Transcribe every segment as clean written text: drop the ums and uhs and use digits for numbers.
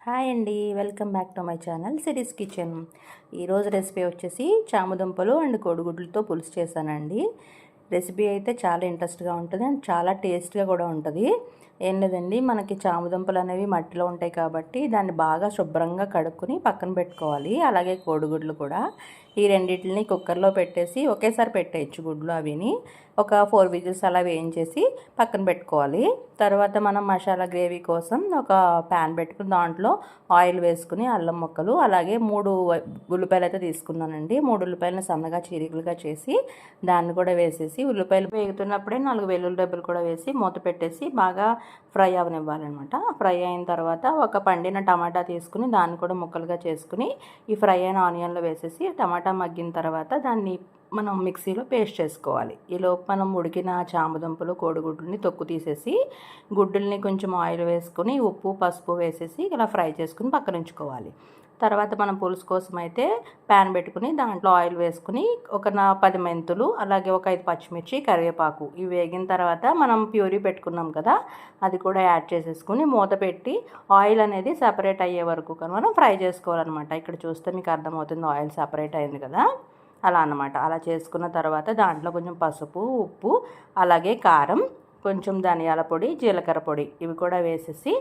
Hi అండి, welcome back to my channel series kitchen. ఈరోజు recipe వచ్చేసి చామదుంపలు అండ్ కోడిగుడ్లతో పులుసు చేశానండి. రెసిపీ అయితే చాలా ఇంట్రెస్ట్గా ఉంటుంది అండ్ చాలా టేస్ట్గా కూడా ఉంటుంది. ఏం లేదండి, మనకి చామదుంపలు అనేవి మట్టిలో ఉంటాయి కాబట్టి దాన్ని బాగా శుభ్రంగా కడుక్కొని పక్కన పెట్టుకోవాలి. అలాగే కోడిగుడ్లు కూడా ఈ రెండింటిని కుక్కర్లో పెట్టేసి ఒకేసారి పెట్టేయచ్చు. గుడ్లు అవిని ఒక 4 విజిల్స్ అలా వేయించేసి పక్కన పెట్టుకోవాలి. తర్వాత మనం మసాలా గ్రేవీ కోసం ఒక ప్యాన్ పెట్టుకుని దాంట్లో ఆయిల్ వేసుకుని అల్లం ముక్కలు అలాగే 3 ఉల్లిపాయలు అయితే తీసుకున్నానండి. 3 ఉల్లిపాయలను సన్నగా చీరికలుగా చేసి దాన్ని కూడా వేసేసి ఉల్లిపాయలు వేగుతున్నప్పుడే 4 వెల్లుల్లి రెబ్బలు కూడా వేసి మూత పెట్టేసి బాగా ఫ్రై అవనివ్వాలన్నమాట. ఫ్రై అయిన తర్వాత ఒక పండిన టమాటా తీసుకుని దాన్ని కూడా ముక్కలుగా చేసుకుని ఈ ఫ్రై అయిన ఆనియన్లో వేసేసి టమాటా మగ్గిన తర్వాత దాన్ని మనం మిక్సీలో పేస్ట్ చేసుకోవాలి. ఈలోపు మనం ఉడికిన చామదుంపలు కోడిగుడ్లని తొక్కు తీసేసి గుడ్డుల్ని కొంచెం ఆయిల్ వేసుకొని ఉప్పు పసుపు వేసేసి ఇలా ఫ్రై చేసుకుని పక్కన ఉంచుకోవాలి. తర్వాత మనం పులుసు కోసం అయితే ప్యాన్ పెట్టుకుని దాంట్లో ఆయిల్ వేసుకుని ఒక 10 మెంతులు అలాగే ఒక 5 పచ్చిమిర్చి కరివేపాకు ఇవి వేగిన తర్వాత మనం ప్యూరీ పెట్టుకున్నాం కదా, అది కూడా యాడ్ చేసేసుకుని మూత పెట్టి ఆయిల్ అనేది సపరేట్ అయ్యే వరకు కానీ మనం ఫ్రై చేసుకోవాలన్నమాట. ఇక్కడ చూస్తే మీకు అర్థమవుతుంది, ఆయిల్ సపరేట్ అయింది కదా, అలా అన్నమాట. అలా చేసుకున్న తర్వాత దాంట్లో కొంచెం పసుపు ఉప్పు అలాగే కారం కొంచెం ధనియాల పొడి జీలకర్ర పొడి ఇవి కూడా వేసేసి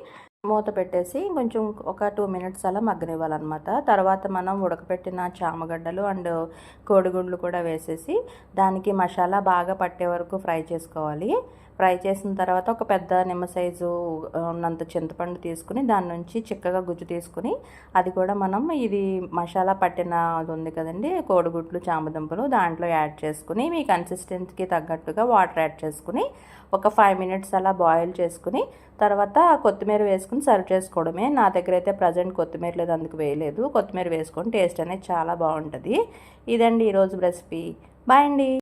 మూత పెట్టేసి కొంచెం ఒక 2 మినిట్స్ అలా మగ్గనివ్వాలన్నమాట. తర్వాత మనం ఉడకపెట్టిన చామగడ్డలు అండ్ కోడిగుడ్లు కూడా వేసేసి దానికి మసాలా బాగా పట్టే వరకు ఫ్రై చేసుకోవాలి. ఫ్రై చేసిన తర్వాత ఒక పెద్ద నిమ్మ సైజు ఉన్నంత చింతపండు తీసుకుని దాని నుంచి చిక్కగా గుజ్జు తీసుకుని అది కూడా మనం ఇది మసాలా పట్టిన అది ఉంది కదండి కోడిగుడ్లు చామదుంపలు దాంట్లో యాడ్ చేసుకుని మీ కన్సిస్టెన్సీకి తగ్గట్టుగా వాటర్ యాడ్ చేసుకుని ఒక 5 మినిట్స్ అలా బాయిల్ చేసుకుని తర్వాత కొత్తిమీర వేసుకుని సర్వ్ చేసుకోవడమే. నా దగ్గర అయితే ప్రజెంట్ కొత్తిమీర లేదు, అందుకు వేయలేదు. కొత్తిమీర వేసుకొని టేస్ట్ అనేది చాలా బాగుంటుంది. ఇదండి ఈరోజు రెసిపీ. బాయ్ అండి.